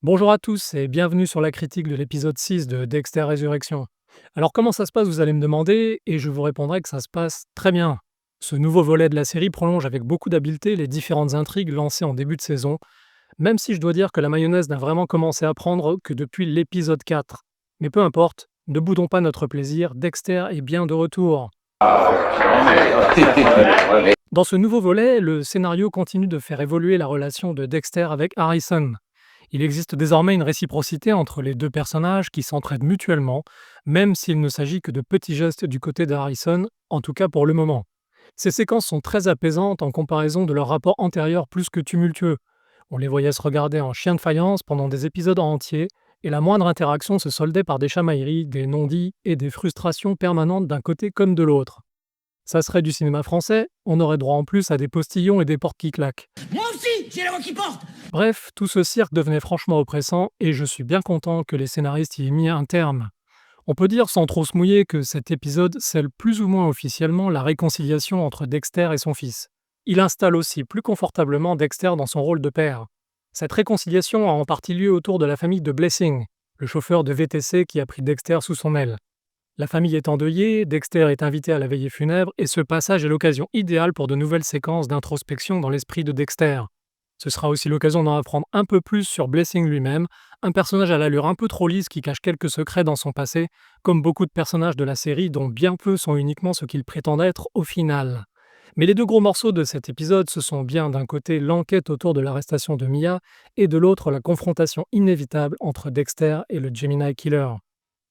Bonjour à tous et bienvenue sur la critique de l'épisode 6 de Dexter Résurrection. Alors comment ça se passe, vous allez me demander, et je vous répondrai que ça se passe très bien. Ce nouveau volet de la série prolonge avec beaucoup d'habileté les différentes intrigues lancées en début de saison, même si je dois dire que la mayonnaise n'a vraiment commencé à prendre que depuis l'épisode 4. Mais peu importe, ne boudons pas notre plaisir, Dexter est bien de retour. Dans ce nouveau volet, le scénario continue de faire évoluer la relation de Dexter avec Harrison. Il existe désormais une réciprocité entre les deux personnages qui s'entraident mutuellement, même s'il ne s'agit que de petits gestes du côté de Harrison, en tout cas pour le moment. Ces séquences sont très apaisantes en comparaison de leur rapport antérieur plus que tumultueux. On les voyait se regarder en chien de faïence pendant des épisodes entiers, et la moindre interaction se soldait par des chamailleries, des non-dits et des frustrations permanentes d'un côté comme de l'autre. Ça serait du cinéma français, on aurait droit en plus à des postillons et des portes qui claquent. Moi aussi, j'ai la voix qui porte. Bref, tout ce cirque devenait franchement oppressant et je suis bien content que les scénaristes y aient mis un terme. On peut dire sans trop se mouiller que cet épisode scelle plus ou moins officiellement la réconciliation entre Dexter et son fils. Il installe aussi plus confortablement Dexter dans son rôle de père. Cette réconciliation a en partie lieu autour de la famille de Blessing, le chauffeur de VTC qui a pris Dexter sous son aile. La famille est endeuillée, Dexter est invité à la veillée funèbre et ce passage est l'occasion idéale pour de nouvelles séquences d'introspection dans l'esprit de Dexter. Ce sera aussi l'occasion d'en apprendre un peu plus sur Blessing lui-même, un personnage à l'allure un peu trop lisse qui cache quelques secrets dans son passé, comme beaucoup de personnages de la série dont bien peu sont uniquement ce qu'ils prétendent être au final. Mais les deux gros morceaux de cet épisode, ce sont bien d'un côté l'enquête autour de l'arrestation de Mia, et de l'autre la confrontation inévitable entre Dexter et le Gemini Killer.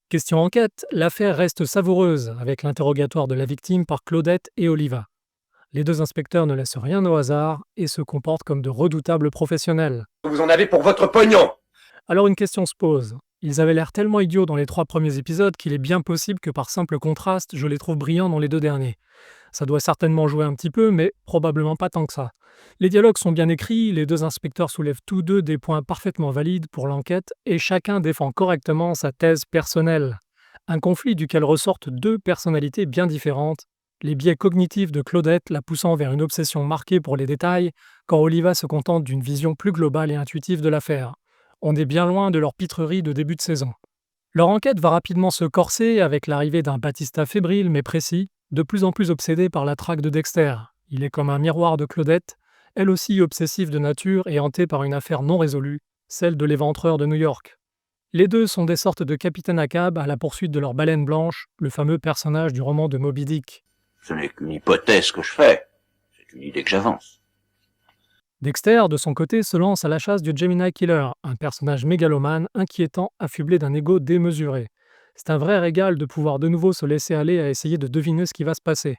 Question enquête, l'affaire reste savoureuse avec l'interrogatoire de la victime par Claudette et Oliva. Les deux inspecteurs ne laissent rien au hasard et se comportent comme de redoutables professionnels. Vous en avez pour votre pognon. Alors une question se pose. Ils avaient l'air tellement idiots dans les 3 premiers épisodes qu'il est bien possible que par simple contraste, je les trouve brillants dans les 2 derniers. Ça doit certainement jouer un petit peu, mais probablement pas tant que ça. Les dialogues sont bien écrits, les deux inspecteurs soulèvent tous deux des points parfaitement valides pour l'enquête et chacun défend correctement sa thèse personnelle. Un conflit duquel ressortent 2 personnalités bien différentes, les biais cognitifs de Claudette la poussant vers une obsession marquée pour les détails, quand Oliva se contente d'une vision plus globale et intuitive de l'affaire. On est bien loin de leur pitrerie de début de saison. Leur enquête va rapidement se corser avec l'arrivée d'un Batista fébrile mais précis, de plus en plus obsédé par la traque de Dexter. Il est comme un miroir de Claudette, elle aussi obsessive de nature et hantée par une affaire non résolue, celle de l'éventreur de New York. Les deux sont des sortes de capitaines à cab à la poursuite de leur baleine blanche, le fameux personnage du roman de Moby Dick. Ce n'est qu'une hypothèse que je fais. C'est une idée que j'avance. Dexter, de son côté, se lance à la chasse du Gemini Killer, un personnage mégalomane, inquiétant, affublé d'un ego démesuré. C'est un vrai régal de pouvoir de nouveau se laisser aller à essayer de deviner ce qui va se passer.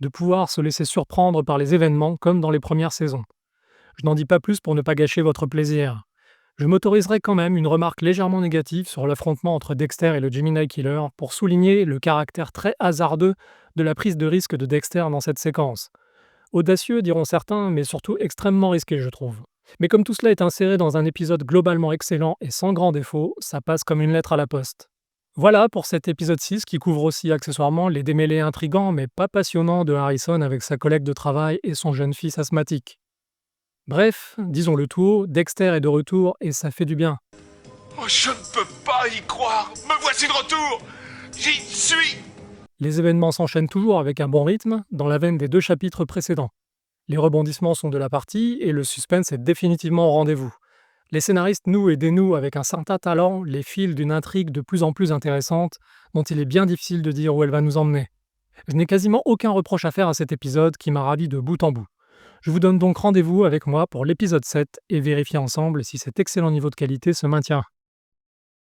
De pouvoir se laisser surprendre par les événements comme dans les premières saisons. Je n'en dis pas plus pour ne pas gâcher votre plaisir. Je m'autoriserai quand même une remarque légèrement négative sur l'affrontement entre Dexter et le Gemini Killer pour souligner le caractère très hasardeux de la prise de risque de Dexter dans cette séquence. Audacieux, diront certains, mais surtout extrêmement risqué, je trouve. Mais comme tout cela est inséré dans un épisode globalement excellent et sans grand défaut, ça passe comme une lettre à la poste. Voilà pour cet épisode 6 qui couvre aussi accessoirement les démêlés intrigants mais pas passionnants de Harrison avec sa collègue de travail et son jeune fils asthmatique. Bref, disons le tout, Dexter est de retour et ça fait du bien. Oh, je ne peux pas y croire. Me voici de retour. J'y suis. Les événements s'enchaînent toujours avec un bon rythme, dans la veine des 2 chapitres précédents. Les rebondissements sont de la partie et le suspense est définitivement au rendez-vous. Les scénaristes nouent et dénouent avec un certain talent les fils d'une intrigue de plus en plus intéressante dont il est bien difficile de dire où elle va nous emmener. Je n'ai quasiment aucun reproche à faire à cet épisode qui m'a ravi de bout en bout. Je vous donne donc rendez-vous avec moi pour l'épisode 7 et vérifier ensemble si cet excellent niveau de qualité se maintient.